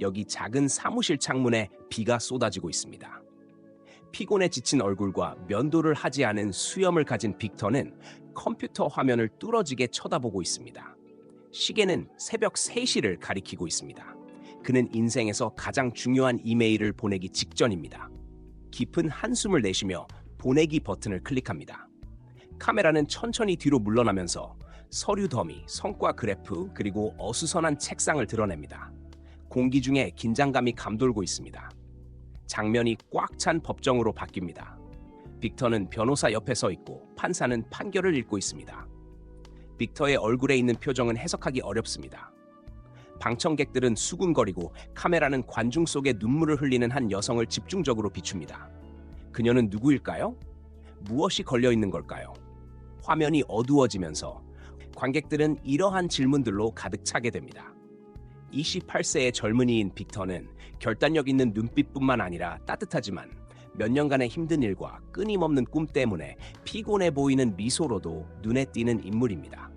여기 작은 사무실 창문에 비가 쏟아지고 있습니다. 피곤에 지친 얼굴과 면도를 하지 않은 수염을 가진 빅터는 컴퓨터 화면을 뚫어지게 쳐다보고 있습니다. 시계는 새벽 3시를 가리키고 있습니다. 그는 인생에서 가장 중요한 이메일을 보내기 직전입니다. 깊은 한숨을 내쉬며 보내기 버튼을 클릭합니다. 카메라는 천천히 뒤로 물러나면서 서류 더미, 성과 그래프, 그리고 어수선한 책상을 드러냅니다. 공기 중에 긴장감이 감돌고 있습니다. 장면이 꽉 찬 법정으로 바뀝니다. 빅터는 변호사 옆에 서 있고 판사는 판결을 읽고 있습니다. 빅터의 얼굴에 있는 표정은 해석하기 어렵습니다. 방청객들은 수군거리고 카메라는 관중 속에 눈물을 흘리는 한 여성을 집중적으로 비춥니다. 그녀는 누구일까요? 무엇이 걸려 있는 걸까요? 화면이 어두워지면서 관객들은 이러한 질문들로 가득 차게 됩니다. 28세의 젊은이인 빅터는 결단력 있는 눈빛뿐만 아니라 따뜻하지만 몇 년간의 힘든 일과 끊임없는 꿈 때문에 피곤해 보이는 미소로도 눈에 띄는 인물입니다.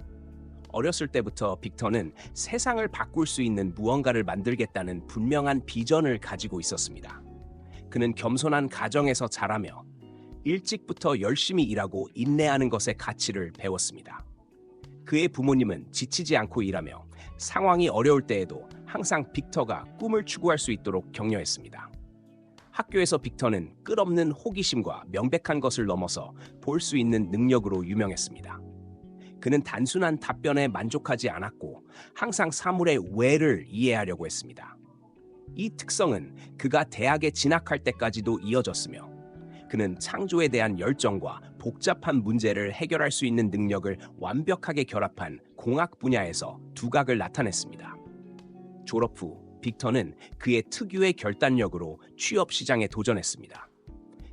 어렸을 때부터 빅터는 세상을 바꿀 수 있는 무언가를 만들겠다는 분명한 비전을 가지고 있었습니다. 그는 겸손한 가정에서 자라며 일찍부터 열심히 일하고 인내하는 것의 가치를 배웠습니다. 그의 부모님은 지치지 않고 일하며 상황이 어려울 때에도 항상 빅터가 꿈을 추구할 수 있도록 격려했습니다. 학교에서 빅터는 끝없는 호기심과 명백한 것을 넘어서 볼 수 있는 능력으로 유명했습니다. 그는 단순한 답변에 만족하지 않았고 항상 사물의 왜를 이해하려고 했습니다. 이 특성은 그가 대학에 진학할 때까지도 이어졌으며 그는 창조에 대한 열정과 복잡한 문제를 해결할 수 있는 능력을 완벽하게 결합한 공학 분야에서 두각을 나타냈습니다. 졸업 후 빅터는 그의 특유의 결단력으로 취업 시장에 도전했습니다.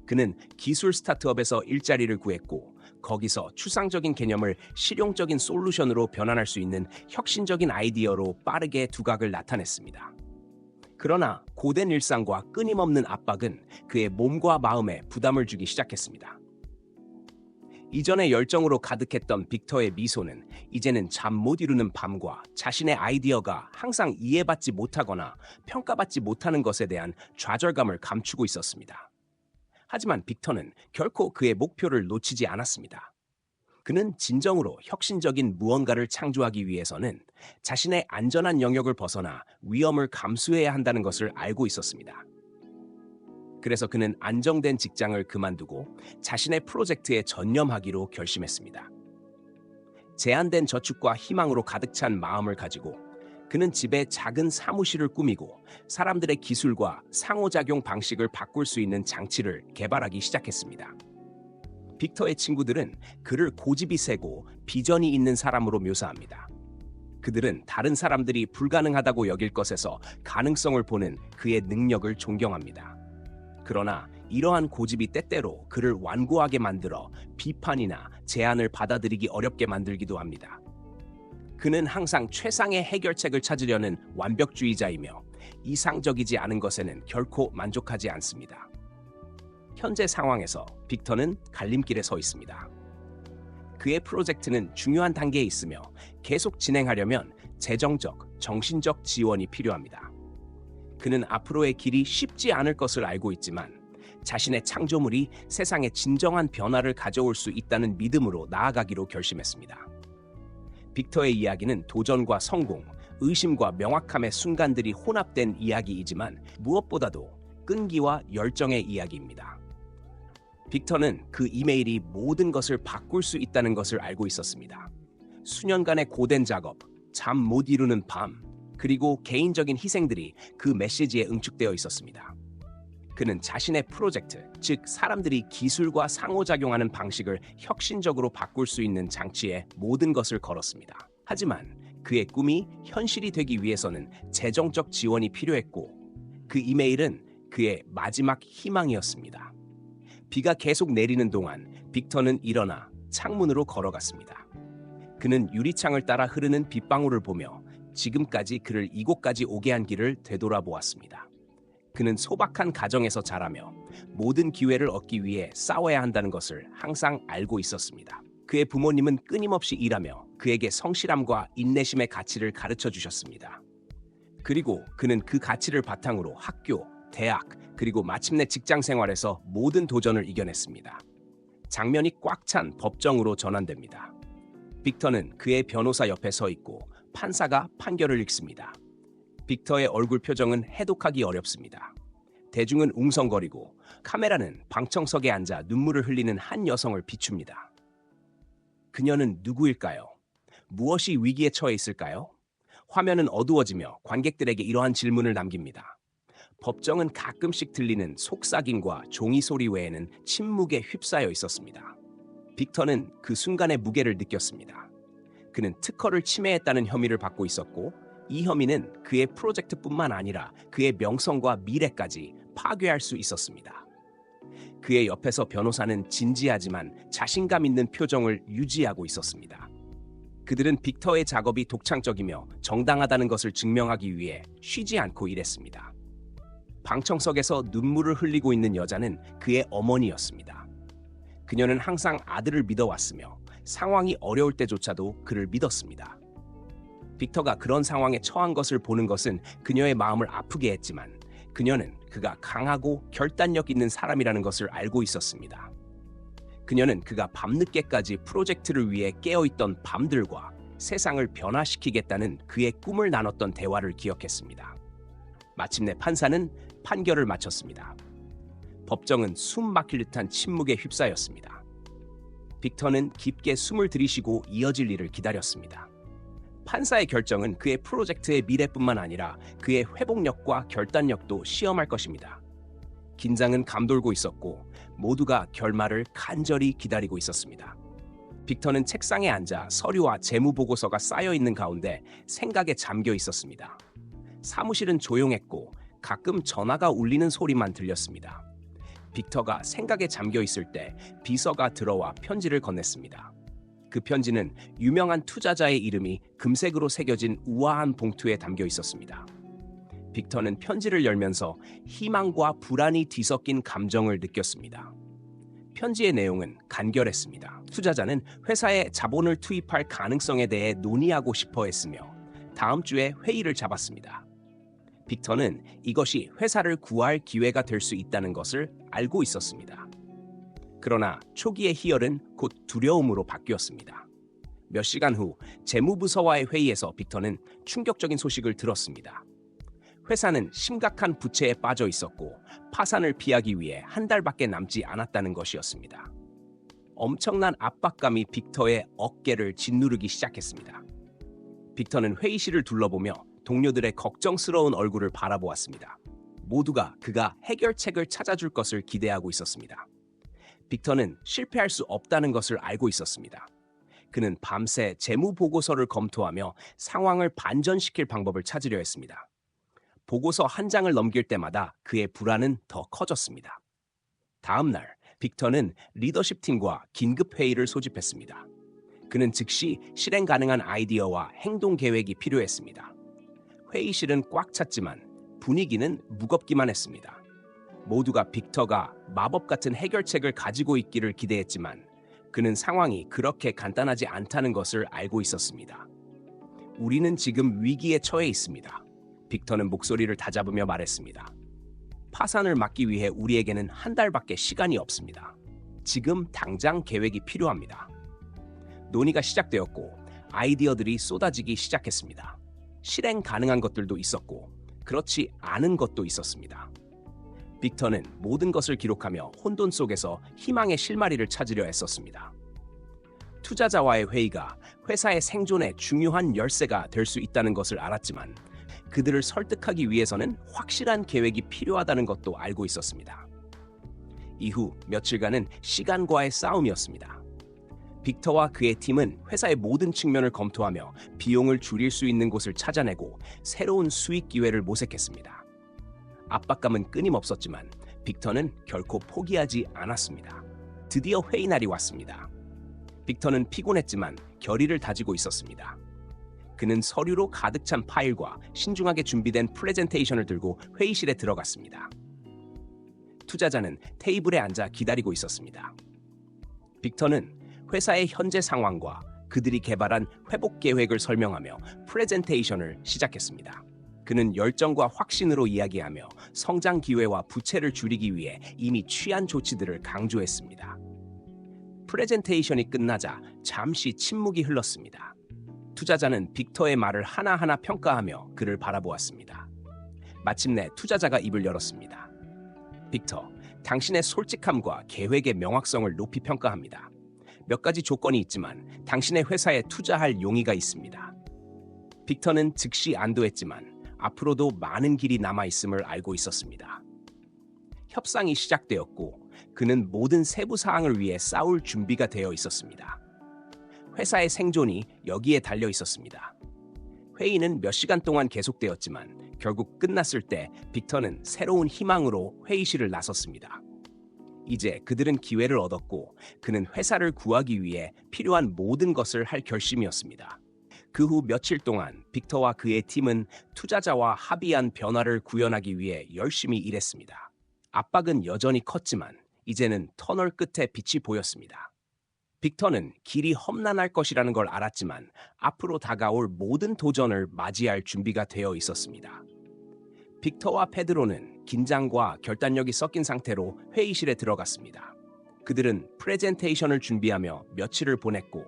그는 기술 스타트업에서 일자리를 구했고 거기서 추상적인 개념을 실용적인 솔루션으로 변환할 수 있는 혁신적인 아이디어로 빠르게 두각을 나타냈습니다. 그러나 고된 일상과 끊임없는 압박은 그의 몸과 마음에 부담을 주기 시작했습니다. 이전에 열정으로 가득했던 빅터의 미소는 이제는 잠 못 이루는 밤과 자신의 아이디어가 항상 이해받지 못하거나 평가받지 못하는 것에 대한 좌절감을 감추고 있었습니다. 하지만 빅터는 결코 그의 목표를 놓치지 않았습니다. 그는 진정으로 혁신적인 무언가를 창조하기 위해서는 자신의 안전한 영역을 벗어나 위험을 감수해야 한다는 것을 알고 있었습니다. 그래서 그는 안정된 직장을 그만두고 자신의 프로젝트에 전념하기로 결심했습니다. 제한된 저축과 희망으로 가득 찬 마음을 가지고 그는 집에 작은 사무실을 꾸미고 사람들의 기술과 상호작용 방식을 바꿀 수 있는 장치를 개발하기 시작했습니다. 빅터의 친구들은 그를 고집이 세고 비전이 있는 사람으로 묘사합니다. 그들은 다른 사람들이 불가능하다고 여길 것에서 가능성을 보는 그의 능력을 존경합니다. 그러나 이러한 고집이 때때로 그를 완고하게 만들어 비판이나 제안을 받아들이기 어렵게 만들기도 합니다. 그는 항상 최상의 해결책을 찾으려는 완벽주의자이며 이상적이지 않은 것에는 결코 만족하지 않습니다. 현재 상황에서 빅터는 갈림길에 서 있습니다. 그의 프로젝트는 중요한 단계에 있으며 계속 진행하려면 재정적, 정신적 지원이 필요합니다. 그는 앞으로의 길이 쉽지 않을 것을 알고 있지만 자신의 창조물이 세상에 진정한 변화를 가져올 수 있다는 믿음으로 나아가기로 결심했습니다. 빅터의 이야기는 도전과 성공, 의심과 명확함의 순간들이 혼합된 이야기이지만 무엇보다도 끈기와 열정의 이야기입니다. 빅터는 그 이메일이 모든 것을 바꿀 수 있다는 것을 알고 있었습니다. 수년간의 고된 작업, 잠 못 이루는 밤, 그리고 개인적인 희생들이 그 메시지에 응축되어 있었습니다. 그는 자신의 프로젝트, 즉 사람들이 기술과 상호작용하는 방식을 혁신적으로 바꿀 수 있는 장치에 모든 것을 걸었습니다. 하지만 그의 꿈이 현실이 되기 위해서는 재정적 지원이 필요했고 그 이메일은 그의 마지막 희망이었습니다. 비가 계속 내리는 동안 빅터는 일어나 창문으로 걸어갔습니다. 그는 유리창을 따라 흐르는 빗방울을 보며 지금까지 그를 이곳까지 오게 한 길을 되돌아보았습니다. 그는 소박한 가정에서 자라며 모든 기회를 얻기 위해 싸워야 한다는 것을 항상 알고 있었습니다. 그의 부모님은 끊임없이 일하며 그에게 성실함과 인내심의 가치를 가르쳐 주셨습니다. 그리고 그는 그 가치를 바탕으로 학교, 대학, 그리고 마침내 직장 생활에서 모든 도전을 이겨냈습니다. 장면이 꽉 찬 법정으로 전환됩니다. 빅터는 그의 변호사 옆에 서 있고 판사가 판결을 읽습니다. 빅터의 얼굴 표정은 해독하기 어렵습니다. 대중은 웅성거리고 카메라는 방청석에 앉아 눈물을 흘리는 한 여성을 비춥니다. 그녀는 누구일까요? 무엇이 위기에 처해 있을까요? 화면은 어두워지며 관객들에게 이러한 질문을 남깁니다. 법정은 가끔씩 들리는 속삭임과 종이 소리 외에는 침묵에 휩싸여 있었습니다. 빅터는 그 순간의 무게를 느꼈습니다. 그는 특허를 침해했다는 혐의를 받고 있었고, 이 혐의는 그의 프로젝트뿐만 아니라 그의 명성과 미래까지 파괴할 수 있었습니다. 그의 옆에서 변호사는 진지하지만 자신감 있는 표정을 유지하고 있었습니다. 그들은 빅터의 작업이 독창적이며 정당하다는 것을 증명하기 위해 쉬지 않고 일했습니다. 방청석에서 눈물을 흘리고 있는 여자는 그의 어머니였습니다. 그녀는 항상 아들을 믿어왔으며 상황이 어려울 때조차도 그를 믿었습니다. 빅터가 그런 상황에 처한 것을 보는 것은 그녀의 마음을 아프게 했지만 그녀는 그가 강하고 결단력 있는 사람이라는 것을 알고 있었습니다. 그녀는 그가 밤늦게까지 프로젝트를 위해 깨어있던 밤들과 세상을 변화시키겠다는 그의 꿈을 나눴던 대화를 기억했습니다. 마침내 판사는 판결을 마쳤습니다. 법정은 숨 막힐 듯한 침묵에 휩싸였습니다. 빅터는 깊게 숨을 들이쉬고 이어질 일을 기다렸습니다. 판사의 결정은 그의 프로젝트의 미래뿐만 아니라 그의 회복력과 결단력도 시험할 것입니다. 긴장은 감돌고 있었고 모두가 결말을 간절히 기다리고 있었습니다. 빅터는 책상에 앉아 서류와 재무보고서가 쌓여 있는 가운데 생각에 잠겨 있었습니다. 사무실은 조용했고 가끔 전화가 울리는 소리만 들렸습니다. 빅터가 생각에 잠겨 있을 때 비서가 들어와 편지를 건넸습니다. 그 편지는 유명한 투자자의 이름이 금색으로 새겨진 우아한 봉투에 담겨 있었습니다. 빅터는 편지를 열면서 희망과 불안이 뒤섞인 감정을 느꼈습니다. 편지의 내용은 간결했습니다. 투자자는 회사에 자본을 투입할 가능성에 대해 논의하고 싶어 했으며 다음 주에 회의를 잡았습니다. 빅터는 이것이 회사를 구할 기회가 될 수 있다는 것을 알고 있었습니다. 그러나 초기의 희열은 곧 두려움으로 바뀌었습니다. 몇 시간 후 재무부서와의 회의에서 빅터는 충격적인 소식을 들었습니다. 회사는 심각한 부채에 빠져 있었고 파산을 피하기 위해 한 달밖에 남지 않았다는 것이었습니다. 엄청난 압박감이 빅터의 어깨를 짓누르기 시작했습니다. 빅터는 회의실을 둘러보며 동료들의 걱정스러운 얼굴을 바라보았습니다. 모두가 그가 해결책을 찾아줄 것을 기대하고 있었습니다. 빅터는 실패할 수 없다는 것을 알고 있었습니다. 그는 밤새 재무 보고서를 검토하며 상황을 반전시킬 방법을 찾으려 했습니다. 보고서 한 장을 넘길 때마다 그의 불안은 더 커졌습니다. 다음 날 빅터는 리더십 팀과 긴급 회의를 소집했습니다. 그는 즉시 실행 가능한 아이디어와 행동 계획이 필요했습니다. 회의실은 꽉 찼지만 분위기는 무겁기만 했습니다. 모두가 빅터가 마법 같은 해결책을 가지고 있기를 기대했지만 그는 상황이 그렇게 간단하지 않다는 것을 알고 있었습니다. 우리는 지금 위기에 처해 있습니다. 빅터는 목소리를 다잡으며 말했습니다. 파산을 막기 위해 우리에게는 한 달밖에 시간이 없습니다. 지금 당장 계획이 필요합니다. 논의가 시작되었고 아이디어들이 쏟아지기 시작했습니다. 실행 가능한 것들도 있었고 그렇지 않은 것도 있었습니다. 빅터는 모든 것을 기록하며 혼돈 속에서 희망의 실마리를 찾으려 했었습니다. 투자자와의 회의가 회사의 생존에 중요한 열쇠가 될 수 있다는 것을 알았지만 그들을 설득하기 위해서는 확실한 계획이 필요하다는 것도 알고 있었습니다. 이후 며칠간은 시간과의 싸움이었습니다. 빅터와 그의 팀은 회사의 모든 측면을 검토하며 비용을 줄일 수 있는 곳을 찾아내고 새로운 수익 기회를 모색했습니다. 압박감은 끊임없었지만 빅터는 결코 포기하지 않았습니다. 드디어 회의 날이 왔습니다. 빅터는 피곤했지만 결의를 다지고 있었습니다. 그는 서류로 가득 찬 파일과 신중하게 준비된 프레젠테이션을 들고 회의실에 들어갔습니다. 투자자는 테이블에 앉아 기다리고 있었습니다. 빅터는 회사의 현재 상황과 그들이 개발한 회복 계획을 설명하며 프레젠테이션을 시작했습니다. 그는 열정과 확신으로 이야기하며 성장 기회와 부채를 줄이기 위해 이미 취한 조치들을 강조했습니다. 프레젠테이션이 끝나자 잠시 침묵이 흘렀습니다. 투자자는 빅터의 말을 하나하나 평가하며 그를 바라보았습니다. 마침내 투자자가 입을 열었습니다. 빅터, 당신의 솔직함과 계획의 명확성을 높이 평가합니다. 몇 가지 조건이 있지만 당신의 회사에 투자할 용의가 있습니다. 빅터는 즉시 안도했지만 앞으로도 많은 길이 남아있음을 알고 있었습니다. 협상이 시작되었고 그는 모든 세부 사항을 위해 싸울 준비가 되어 있었습니다. 회사의 생존이 여기에 달려 있었습니다. 회의는 몇 시간 동안 계속되었지만 결국 끝났을 때 빅터는 새로운 희망으로 회의실을 나섰습니다. 이제 그들은 기회를 얻었고 그는 회사를 구하기 위해 필요한 모든 것을 할 결심이었습니다. 그 후 며칠 동안 빅터와 그의 팀은 투자자와 합의한 변화를 구현하기 위해 열심히 일했습니다. 압박은 여전히 컸지만 이제는 터널 끝에 빛이 보였습니다. 빅터는 길이 험난할 것이라는 걸 알았지만 앞으로 다가올 모든 도전을 맞이할 준비가 되어 있었습니다. 빅터와 페드로는 긴장과 결단력이 섞인 상태로 회의실에 들어갔습니다. 그들은 프레젠테이션을 준비하며 며칠을 보냈고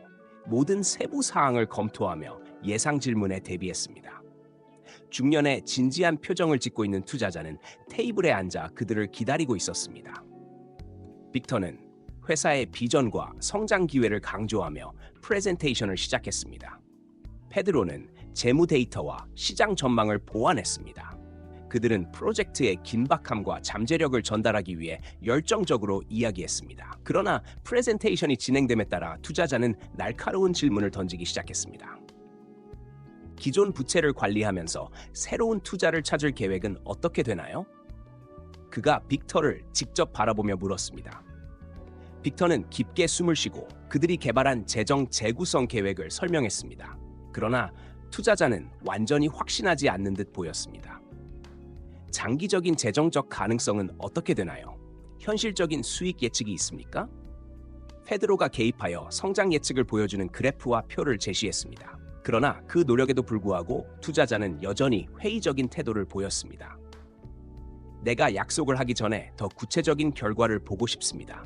모든 세부 사항을 검토하며 예상 질문에 대비했습니다. 중년의 진지한 표정을 짓고 있는 투자자는 테이블에 앉아 그들을 기다리고 있었습니다. 빅터는 회사의 비전과 성장 기회를 강조하며 프레젠테이션을 시작했습니다. 페드로는 재무 데이터와 시장 전망을 보완했습니다. 그들은 프로젝트의 긴박함과 잠재력을 전달하기 위해 열정적으로 이야기했습니다. 그러나 프레젠테이션이 진행됨에 따라 투자자는 날카로운 질문을 던지기 시작했습니다. 기존 부채를 관리하면서 새로운 투자를 찾을 계획은 어떻게 되나요? 그가 빅터를 직접 바라보며 물었습니다. 빅터는 깊게 숨을 쉬고 그들이 개발한 재정 재구성 계획을 설명했습니다. 그러나 투자자는 완전히 확신하지 않는 듯 보였습니다. 장기적인 재정적 가능성은 어떻게 되나요? 현실적인 수익 예측이 있습니까? 페드로가 개입하여 성장 예측을 보여주는 그래프와 표를 제시했습니다. 그러나 그 노력에도 불구하고 투자자는 여전히 회의적인 태도를 보였습니다. 내가 약속을 하기 전에 더 구체적인 결과를 보고 싶습니다.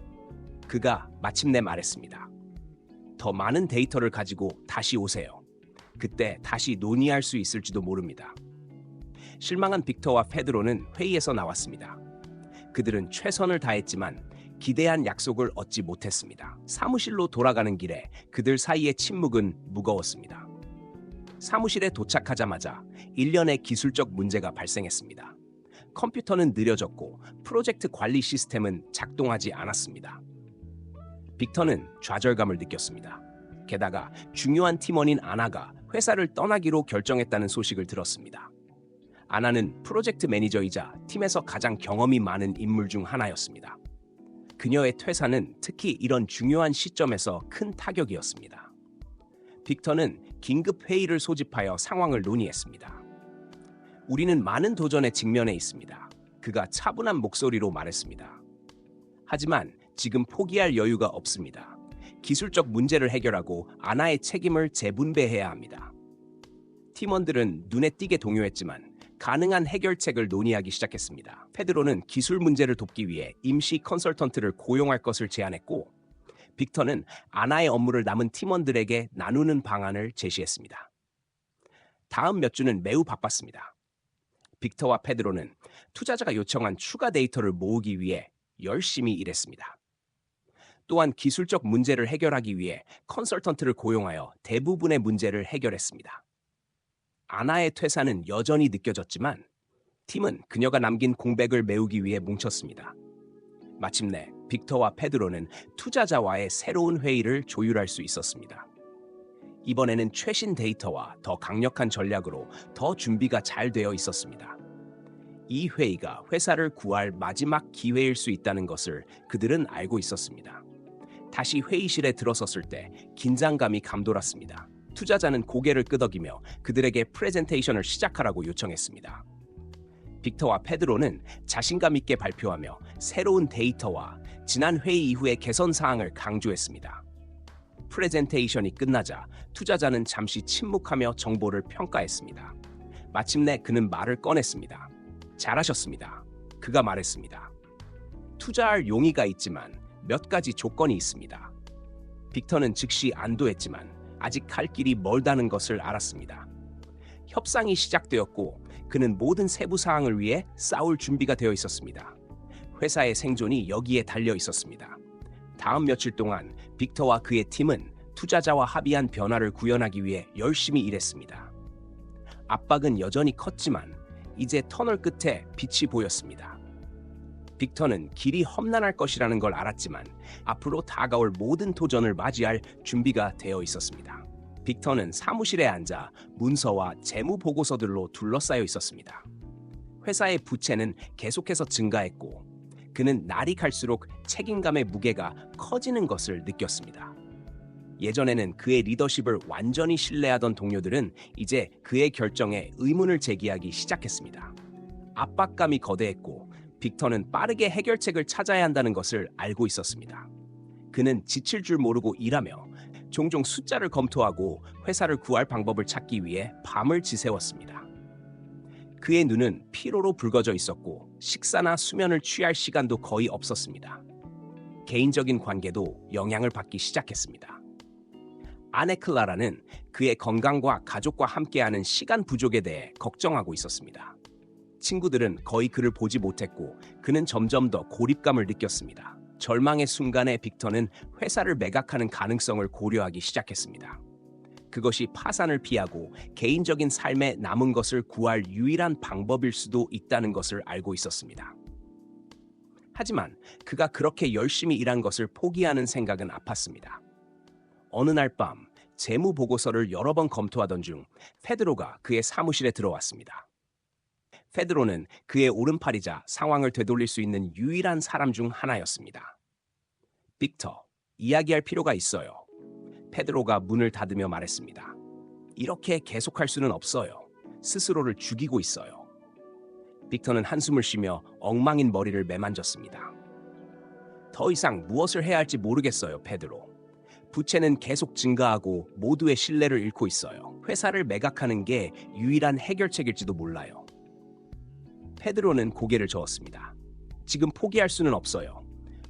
그가 마침내 말했습니다. 더 많은 데이터를 가지고 다시 오세요. 그때 다시 논의할 수 있을지도 모릅니다. 실망한 빅터와 페드로는 회의에서 나왔습니다. 그들은 최선을 다했지만 기대한 약속을 얻지 못했습니다. 사무실로 돌아가는 길에 그들 사이의 침묵은 무거웠습니다. 사무실에 도착하자마자 일련의 기술적 문제가 발생했습니다. 컴퓨터는 느려졌고 프로젝트 관리 시스템은 작동하지 않았습니다. 빅터는 좌절감을 느꼈습니다. 게다가 중요한 팀원인 아나가 회사를 떠나기로 결정했다는 소식을 들었습니다. 아나는 프로젝트 매니저이자 팀에서 가장 경험이 많은 인물 중 하나였습니다. 그녀의 퇴사는 특히 이런 중요한 시점에서 큰 타격이었습니다. 빅터는 긴급 회의를 소집하여 상황을 논의했습니다. 우리는 많은 도전에 직면해 있습니다. 그가 차분한 목소리로 말했습니다. 하지만 지금 포기할 여유가 없습니다. 기술적 문제를 해결하고 아나의 책임을 재분배해야 합니다. 팀원들은 눈에 띄게 동요했지만 가능한 해결책을 논의하기 시작했습니다. 페드로는 기술 문제를 돕기 위해 임시 컨설턴트를 고용할 것을 제안했고 빅터는 아나의 업무를 남은 팀원들에게 나누는 방안을 제시했습니다. 다음 몇 주는 매우 바빴습니다. 빅터와 페드로는 투자자가 요청한 추가 데이터를 모으기 위해 열심히 일했습니다. 또한 기술적 문제를 해결하기 위해 컨설턴트를 고용하여 대부분의 문제를 해결했습니다. 아나의 퇴사는 여전히 느껴졌지만 팀은 그녀가 남긴 공백을 메우기 위해 뭉쳤습니다. 마침내 빅터와 페드로는 투자자와의 새로운 회의를 조율할 수 있었습니다. 이번에는 최신 데이터와 더 강력한 전략으로 더 준비가 잘 되어 있었습니다. 이 회의가 회사를 구할 마지막 기회일 수 있다는 것을 그들은 알고 있었습니다. 다시 회의실에 들어섰을 때 긴장감이 감돌았습니다. 투자자는 고개를 끄덕이며 그들에게 프레젠테이션을 시작하라고 요청했습니다. 빅터와 페드로는 자신감 있게 발표하며 새로운 데이터와 지난 회의 이후의 개선 사항을 강조했습니다. 프레젠테이션이 끝나자 투자자는 잠시 침묵하며 정보를 평가했습니다. 마침내 그는 말을 꺼냈습니다. 잘하셨습니다. 그가 말했습니다. 투자할 용의가 있지만 몇 가지 조건이 있습니다. 빅터는 즉시 안도했지만 아직 갈 길이 멀다는 것을 알았습니다. 협상이 시작되었고 그는 모든 세부 사항을 위해 싸울 준비가 되어 있었습니다. 회사의 생존이 여기에 달려 있었습니다. 다음 며칠 동안 빅터와 그의 팀은 투자자와 합의한 변화를 구현하기 위해 열심히 일했습니다. 압박은 여전히 컸지만 이제 터널 끝에 빛이 보였습니다. 빅터는 길이 험난할 것이라는 걸 알았지만 앞으로 다가올 모든 도전을 맞이할 준비가 되어 있었습니다. 빅터는 사무실에 앉아 문서와 재무 보고서들로 둘러싸여 있었습니다. 회사의 부채는 계속해서 증가했고 그는 날이 갈수록 책임감의 무게가 커지는 것을 느꼈습니다. 예전에는 그의 리더십을 완전히 신뢰하던 동료들은 이제 그의 결정에 의문을 제기하기 시작했습니다. 압박감이 거대했고 빅터는 빠르게 해결책을 찾아야 한다는 것을 알고 있었습니다. 그는 지칠 줄 모르고 일하며 종종 숫자를 검토하고 회사를 구할 방법을 찾기 위해 밤을 지새웠습니다. 그의 눈은 피로로 붉어져 있었고 식사나 수면을 취할 시간도 거의 없었습니다. 개인적인 관계도 영향을 받기 시작했습니다. 아내 클라라는 그의 건강과 가족과 함께하는 시간 부족에 대해 걱정하고 있었습니다. 친구들은 거의 그를 보지 못했고 그는 점점 더 고립감을 느꼈습니다. 절망의 순간에 빅터는 회사를 매각하는 가능성을 고려하기 시작했습니다. 그것이 파산을 피하고 개인적인 삶에 남은 것을 구할 유일한 방법일 수도 있다는 것을 알고 있었습니다. 하지만 그가 그렇게 열심히 일한 것을 포기하는 생각은 아팠습니다. 어느 날 밤 재무 보고서를 여러 번 검토하던 중 페드로가 그의 사무실에 들어왔습니다. 페드로는 그의 오른팔이자 상황을 되돌릴 수 있는 유일한 사람 중 하나였습니다. 빅터, 이야기할 필요가 있어요. 페드로가 문을 닫으며 말했습니다. 이렇게 계속할 수는 없어요. 스스로를 죽이고 있어요. 빅터는 한숨을 쉬며 엉망인 머리를 매만졌습니다. 더 이상 무엇을 해야 할지 모르겠어요, 페드로. 부채는 계속 증가하고 모두의 신뢰를 잃고 있어요. 회사를 매각하는 게 유일한 해결책일지도 몰라요. 페드로는 고개를 저었습니다. 지금 포기할 수는 없어요.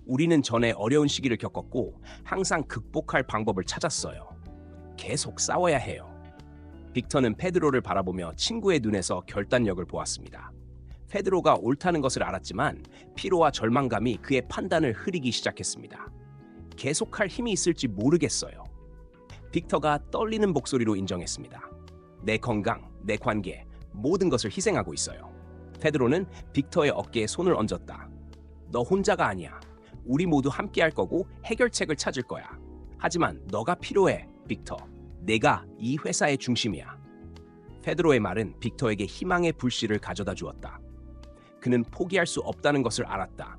우리는 전에 어려운 시기를 겪었고 항상 극복할 방법을 찾았어요. 계속 싸워야 해요. 빅터는 페드로를 바라보며 친구의 눈에서 결단력을 보았습니다. 페드로가 옳다는 것을 알았지만 피로와 절망감이 그의 판단을 흐리기 시작했습니다. 계속할 힘이 있을지 모르겠어요. 빅터가 떨리는 목소리로 인정했습니다. 내 건강, 내 관계, 모든 것을 희생하고 있어요. 페드로는 빅터의 어깨에 손을 얹었다. 너 혼자가 아니야. 우리 모두 함께 할 거고 해결책을 찾을 거야. 하지만 너가 필요해, 빅터. 내가 이 회사의 중심이야. 페드로의 말은 빅터에게 희망의 불씨를 가져다 주었다. 그는 포기할 수 없다는 것을 알았다.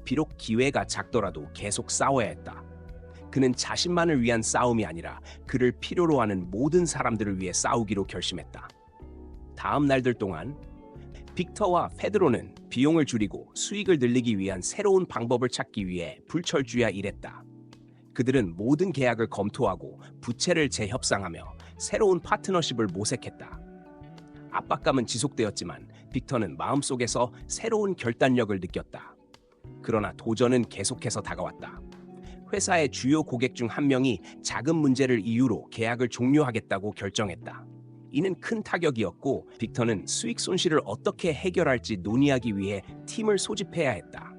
비록 기회가 작더라도 계속 싸워야 했다. 그는 자신만을 위한 싸움이 아니라 그를 필요로 하는 모든 사람들을 위해 싸우기로 결심했다. 다음 날들 동안 빅터와 페드로는 비용을 줄이고 수익을 늘리기 위한 새로운 방법을 찾기 위해 불철주야 일했다. 그들은 모든 계약을 검토하고 부채를 재협상하며 새로운 파트너십을 모색했다. 압박감은 지속되었지만 빅터는 마음속에서 새로운 결단력을 느꼈다. 그러나 도전은 계속해서 다가왔다. 회사의 주요 고객 중 한 명이 작은 문제를 이유로 계약을 종료하겠다고 결정했다. 이는 큰 타격이었고 빅터는 수익 손실을 어떻게 해결할지 논의하기 위해 팀을 소집해야 했다.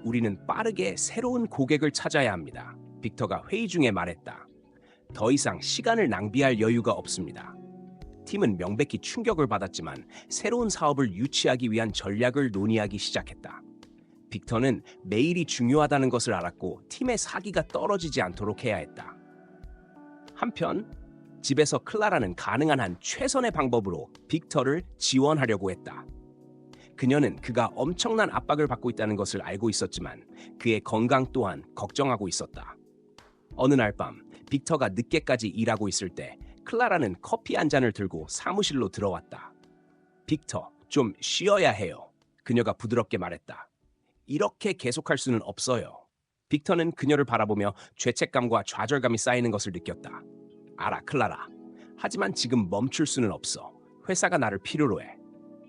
우리는 빠르게 새로운 고객을 찾아야 합니다. 빅터가 회의 중에 말했다. 더 이상 시간을 낭비할 여유가 없습니다. 팀은 명백히 충격을 받았지만 새로운 사업을 유치하기 위한 전략을 논의하기 시작했다. 빅터는 매일이 중요하다는 것을 알았고 팀의 사기가 떨어지지 않도록 해야 했다. 한편 집에서 클라라는 가능한 한 최선의 방법으로 빅터를 지원하려고 했다. 그녀는 그가 엄청난 압박을 받고 있다는 것을 알고 있었지만 그의 건강 또한 걱정하고 있었다. 어느 날 밤 빅터가 늦게까지 일하고 있을 때 클라라는 커피 한 잔을 들고 사무실로 들어왔다. 빅터, 좀 쉬어야 해요. 그녀가 부드럽게 말했다. 이렇게 계속할 수는 없어요. 빅터는 그녀를 바라보며 죄책감과 좌절감이 쌓이는 것을 느꼈다. 알아, 클라라. 하지만 지금 멈출 수는 없어. 회사가 나를 필요로 해.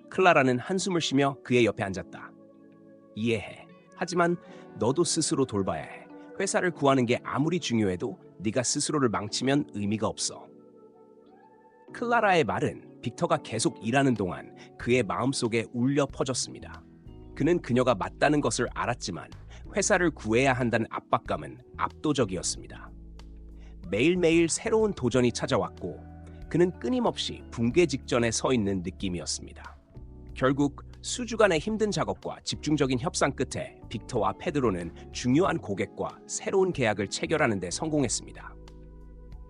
클라라는 한숨을 쉬며 그의 옆에 앉았다. 이해해. 하지만 너도 스스로 돌봐야 해. 회사를 구하는 게 아무리 중요해도 네가 스스로를 망치면 의미가 없어. 클라라의 말은 빅터가 계속 일하는 동안 그의 마음속에 울려 퍼졌습니다. 그는 그녀가 맞다는 것을 알았지만 회사를 구해야 한다는 압박감은 압도적이었습니다. 매일매일 새로운 도전이 찾아왔고 그는 끊임없이 붕괴 직전에 서 있는 느낌이었습니다. 결국 수주간의 힘든 작업과 집중적인 협상 끝에 빅터와 페드로는 중요한 고객과 새로운 계약을 체결하는 데 성공했습니다.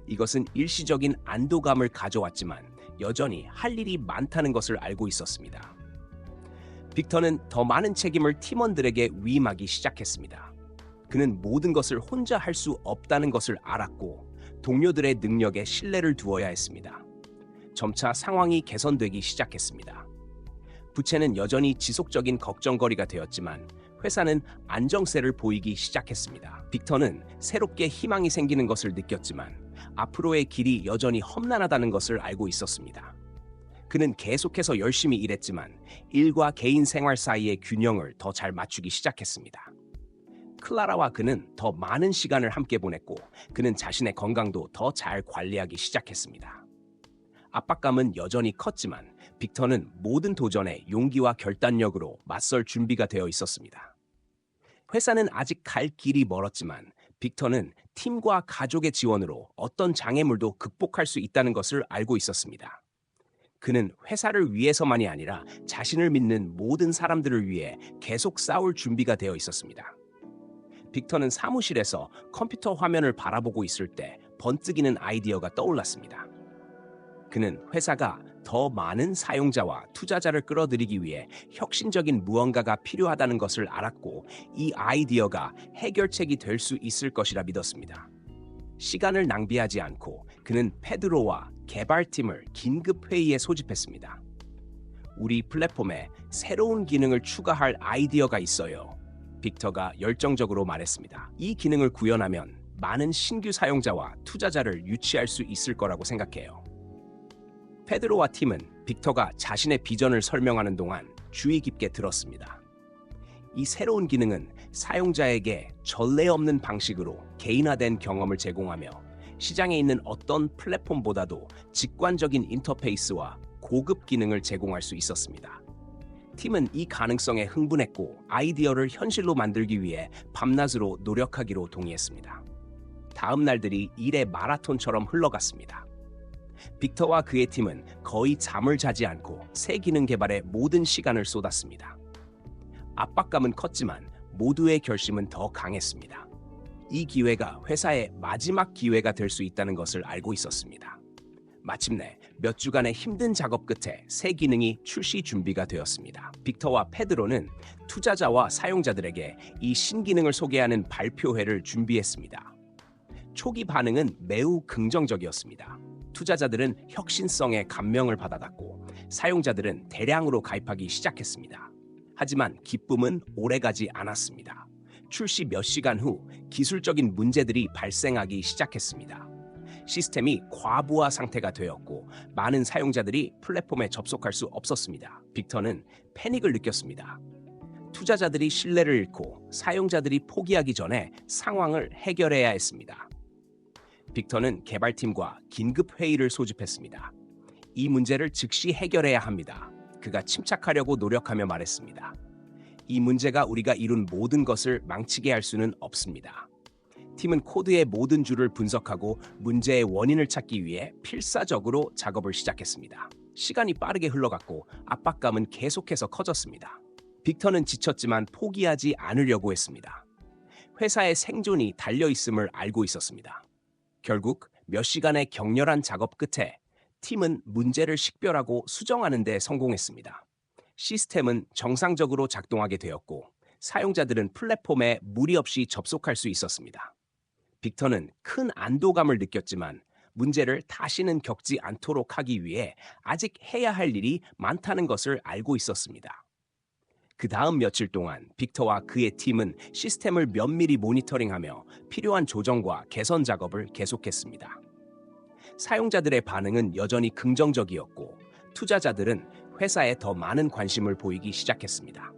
이것은 일시적인 안도감을 가져왔지만 여전히 할 일이 많다는 것을 알고 있었습니다. 빅터는 더 많은 책임을 팀원들에게 위임하기 시작했습니다. 그는 모든 것을 혼자 할 수 없다는 것을 알았고 동료들의 능력에 신뢰를 두어야 했습니다. 점차 상황이 개선되기 시작했습니다. 부채는 여전히 지속적인 걱정거리가 되었지만 회사는 안정세를 보이기 시작했습니다. 빅터는 새롭게 희망이 생기는 것을 느꼈지만 앞으로의 길이 여전히 험난하다는 것을 알고 있었습니다. 그는 계속해서 열심히 일했지만 일과 개인 생활 사이의 균형을 더 잘 맞추기 시작했습니다. 클라라와 그는 더 많은 시간을 함께 보냈고 그는 자신의 건강도 더 잘 관리하기 시작했습니다. 압박감은 여전히 컸지만 빅터는 모든 도전에 용기와 결단력으로 맞설 준비가 되어 있었습니다. 회사는 아직 갈 길이 멀었지만 빅터는 팀과 가족의 지원으로 어떤 장애물도 극복할 수 있다는 것을 알고 있었습니다. 그는 회사를 위해서만이 아니라 자신을 믿는 모든 사람들을 위해 계속 싸울 준비가 되어 있었습니다. 빅터는 사무실에서 컴퓨터 화면을 바라보고 있을 때 번뜩이는 아이디어가 떠올랐습니다. 그는 회사가 더 많은 사용자와 투자자를 끌어들이기 위해 혁신적인 무언가가 필요하다는 것을 알았고 이 아이디어가 해결책이 될 수 있을 것이라 믿었습니다. 시간을 낭비하지 않고 그는 페드로와 개발팀을 긴급 회의에 소집했습니다. 우리 플랫폼에 새로운 기능을 추가할 아이디어가 있어요. 빅터가 열정적으로 말했습니다. 이 기능을 구현하면 많은 신규 사용자와 투자자를 유치할 수 있을 거라고 생각해요. 페드로와 팀은 빅터가 자신의 비전을 설명하는 동안 주의 깊게 들었습니다. 이 새로운 기능은 사용자에게 전례 없는 방식으로 개인화된 경험을 제공하며 시장에 있는 어떤 플랫폼보다도 직관적인 인터페이스와 고급 기능을 제공할 수 있었습니다. 팀은 이 가능성에 흥분했고 아이디어를 현실로 만들기 위해 밤낮으로 노력하기로 동의했습니다. 다음 날들이 일의 마라톤처럼 흘러갔습니다. 빅터와 그의 팀은 거의 잠을 자지 않고 새 기능 개발에 모든 시간을 쏟았습니다. 압박감은 컸지만 모두의 결심은 더 강했습니다. 이 기회가 회사의 마지막 기회가 될 수 있다는 것을 알고 있었습니다. 마침내 몇 주간의 힘든 작업 끝에 새 기능이 출시 준비가 되었습니다. 빅터와 페드로는 투자자와 사용자들에게 이 신기능을 소개하는 발표회를 준비했습니다. 초기 반응은 매우 긍정적이었습니다. 투자자들은 혁신성에 감명을 받아갔고 사용자들은 대량으로 가입하기 시작했습니다. 하지만 기쁨은 오래가지 않았습니다. 출시 몇 시간 후 기술적인 문제들이 발생하기 시작했습니다. 시스템이 과부하 상태가 되었고 많은 사용자들이 플랫폼에 접속할 수 없었습니다. 빅터는 패닉을 느꼈습니다. 투자자들이 신뢰를 잃고 사용자들이 포기하기 전에 상황을 해결해야 했습니다. 빅터는 개발팀과 긴급 회의를 소집했습니다. 이 문제를 즉시 해결해야 합니다. 그가 침착하려고 노력하며 말했습니다. 이 문제가 우리가 이룬 모든 것을 망치게 할 수는 없습니다. 팀은 코드의 모든 줄을 분석하고 문제의 원인을 찾기 위해 필사적으로 작업을 시작했습니다. 시간이 빠르게 흘러갔고 압박감은 계속해서 커졌습니다. 빅터는 지쳤지만 포기하지 않으려고 했습니다. 회사의 생존이 달려있음을 알고 있었습니다. 결국 몇 시간의 격렬한 작업 끝에 팀은 문제를 식별하고 수정하는 데 성공했습니다. 시스템은 정상적으로 작동하게 되었고 사용자들은 플랫폼에 무리 없이 접속할 수 있었습니다. 빅터는 큰 안도감을 느꼈지만 문제를 다시는 겪지 않도록 하기 위해 아직 해야 할 일이 많다는 것을 알고 있었습니다. 그 다음 며칠 동안 빅터와 그의 팀은 시스템을 면밀히 모니터링하며 필요한 조정과 개선 작업을 계속했습니다. 사용자들의 반응은 여전히 긍정적이었고 투자자들은 회사에 더 많은 관심을 보이기 시작했습니다.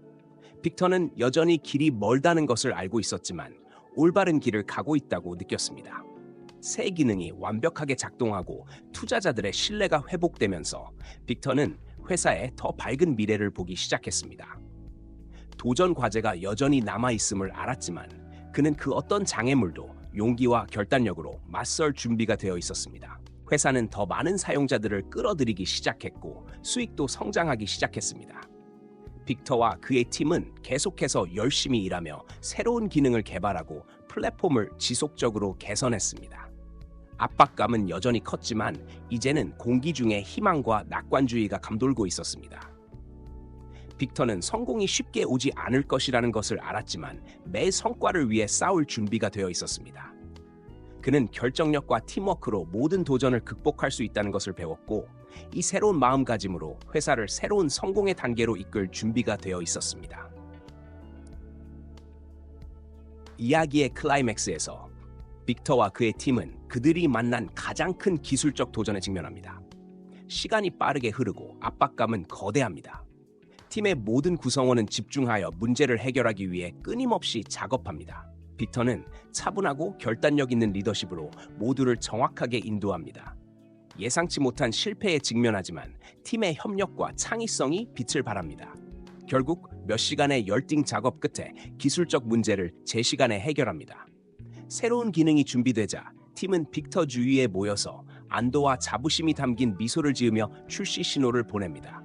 빅터는 여전히 길이 멀다는 것을 알고 있었지만 올바른 길을 가고 있다고 느꼈습니다. 새 기능이 완벽하게 작동하고 투자자들의 신뢰가 회복되면서 빅터는 회사에 더 밝은 미래를 보기 시작했습니다. 도전 과제가 여전히 남아있음을 알았지만 그는 그 어떤 장애물도 용기와 결단력으로 맞설 준비가 되어 있었습니다. 회사는 더 많은 사용자들을 끌어들이기 시작했고 수익도 성장하기 시작했습니다. 빅터와 그의 팀은 계속해서 열심히 일하며 새로운 기능을 개발하고 플랫폼을 지속적으로 개선했습니다. 압박감은 여전히 컸지만 이제는 공기 중에 희망과 낙관주의가 감돌고 있었습니다. 빅터는 성공이 쉽게 오지 않을 것이라는 것을 알았지만 매 성과를 위해 싸울 준비가 되어 있었습니다. 그는 결정력과 팀워크로 모든 도전을 극복할 수 있다는 것을 배웠고 이 새로운 마음가짐으로 회사를 새로운 성공의 단계로 이끌 준비가 되어 있었습니다. 이야기의 클라이맥스에서 빅터와 그의 팀은 그들이 만난 가장 큰 기술적 도전에 직면합니다. 시간이 빠르게 흐르고 압박감은 거대합니다. 팀의 모든 구성원은 집중하여 문제를 해결하기 위해 끊임없이 작업합니다. 빅터는 차분하고 결단력 있는 리더십으로 모두를 정확하게 인도합니다. 예상치 못한 실패에 직면하지만 팀의 협력과 창의성이 빛을 발합니다. 결국 몇 시간의 열띤 작업 끝에 기술적 문제를 제 시간에 해결합니다. 새로운 기능이 준비되자 팀은 빅터 주위에 모여서 안도와 자부심이 담긴 미소를 지으며 출시 신호를 보냅니다.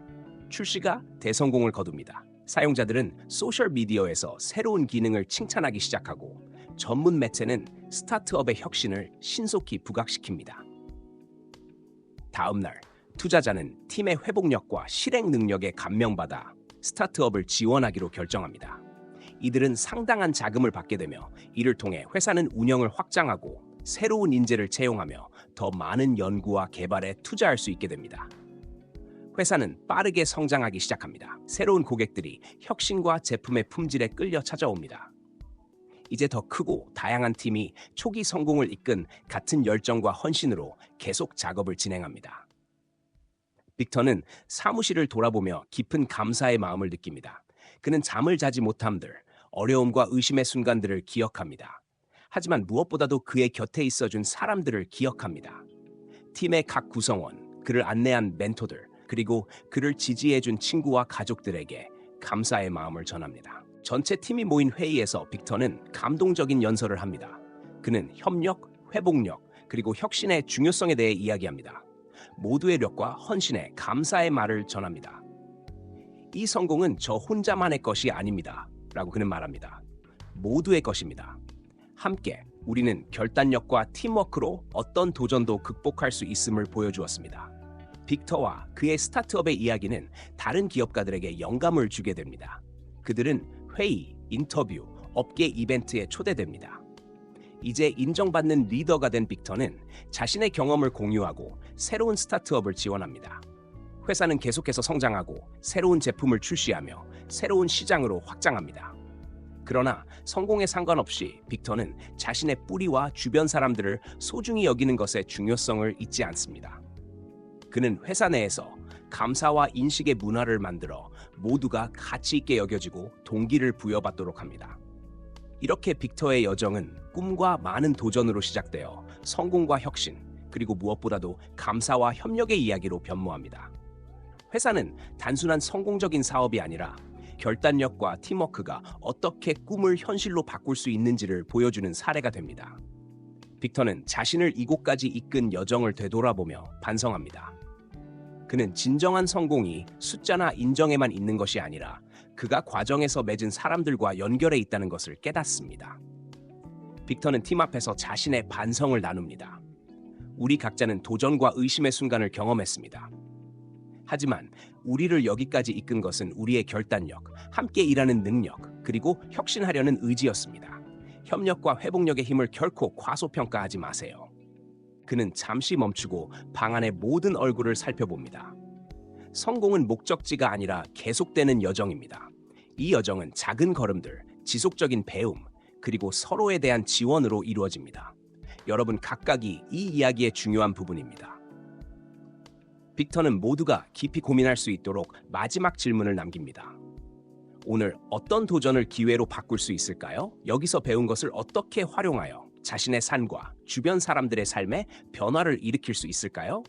출시가 대성공을 거둡니다. 사용자들은 소셜미디어에서 새로운 기능을 칭찬하기 시작하고 전문 매체는 스타트업의 혁신을 신속히 부각시킵니다. 다음 날, 투자자는 팀의 회복력과 실행 능력에 감명받아 스타트업을 지원하기로 결정합니다. 이들은 상당한 자금을 받게 되며 이를 통해 회사는 운영을 확장하고 새로운 인재를 채용하며 더 많은 연구와 개발에 투자할 수 있게 됩니다. 회사는 빠르게 성장하기 시작합니다. 새로운 고객들이 혁신과 제품의 품질에 끌려 찾아옵니다. 이제 더 크고 다양한 팀이 초기 성공을 이끈 같은 열정과 헌신으로 계속 작업을 진행합니다. 빅터는 사무실을 돌아보며 깊은 감사의 마음을 느낍니다. 그는 잠을 자지 못함들, 어려움과 의심의 순간들을 기억합니다. 하지만 무엇보다도 그의 곁에 있어준 사람들을 기억합니다. 팀의 각 구성원, 그를 안내한 멘토들, 그리고 그를 지지해준 친구와 가족들에게 감사의 마음을 전합니다. 전체 팀이 모인 회의에서 빅터는 감동적인 연설을 합니다. 그는 협력, 회복력, 그리고 혁신의 중요성에 대해 이야기합니다. 모두의 력과 헌신에 감사의 말을 전합니다. 이 성공은 저 혼자만의 것이 아닙니다. 라고 그는 말합니다. 모두의 것입니다. 함께 우리는 결단력과 팀워크로 어떤 도전도 극복할 수 있음을 보여주었습니다. 빅터와 그의 스타트업의 이야기는 다른 기업가들에게 영감을 주게 됩니다. 그들은 회의, 인터뷰, 업계 이벤트에 초대됩니다. 이제 인정받는 리더가 된 빅터는 자신의 경험을 공유하고 새로운 스타트업을 지원합니다. 회사는 계속해서 성장하고 새로운 제품을 출시하며 새로운 시장으로 확장합니다. 그러나 성공에 상관없이 빅터는 자신의 뿌리와 주변 사람들을 소중히 여기는 것의 중요성을 잊지 않습니다. 그는 회사 내에서 감사와 인식의 문화를 만들어 모두가 가치 있게 여겨지고 동기를 부여받도록 합니다. 이렇게 빅터의 여정은 꿈과 많은 도전으로 시작되어 성공과 혁신, 그리고 무엇보다도 감사와 협력의 이야기로 변모합니다. 회사는 단순한 성공적인 사업이 아니라 결단력과 팀워크가 어떻게 꿈을 현실로 바꿀 수 있는지를 보여주는 사례가 됩니다. 빅터는 자신을 이곳까지 이끈 여정을 되돌아보며 반성합니다. 그는 진정한 성공이 숫자나 인정에만 있는 것이 아니라 그가 과정에서 맺은 사람들과 연결해 있다는 것을 깨닫습니다. 빅터는 팀 앞에서 자신의 반성을 나눕니다. 우리 각자는 도전과 의심의 순간을 경험했습니다. 하지만 우리를 여기까지 이끈 것은 우리의 결단력, 함께 일하는 능력, 그리고 혁신하려는 의지였습니다. 협력과 회복력의 힘을 결코 과소평가하지 마세요. 그는 잠시 멈추고 방 안의 모든 얼굴을 살펴봅니다. 성공은 목적지가 아니라 계속되는 여정입니다. 이 여정은 작은 걸음들, 지속적인 배움, 그리고 서로에 대한 지원으로 이루어집니다. 여러분 각각이 이 이야기의 중요한 부분입니다. 빅터는 모두가 깊이 고민할 수 있도록 마지막 질문을 남깁니다. 오늘 어떤 도전을 기회로 바꿀 수 있을까요? 여기서 배운 것을 어떻게 활용하여 자신의 삶과 주변 사람들의 삶에 변화를 일으킬 수 있을까요?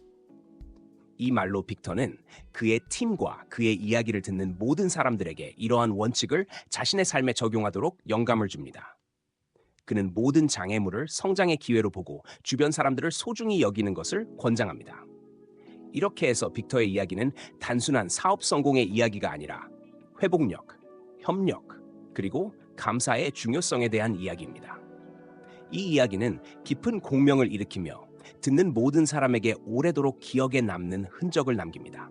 이 말로 빅터는 그의 팀과 그의 이야기를 듣는 모든 사람들에게 이러한 원칙을 자신의 삶에 적용하도록 영감을 줍니다. 그는 모든 장애물을 성장의 기회로 보고 주변 사람들을 소중히 여기는 것을 권장합니다. 이렇게 해서 빅터의 이야기는 단순한 사업 성공의 이야기가 아니라 회복력, 협력, 그리고 감사의 중요성에 대한 이야기입니다. 이 이야기는 깊은 공명을 일으키며 듣는 모든 사람에게 오래도록 기억에 남는 흔적을 남깁니다.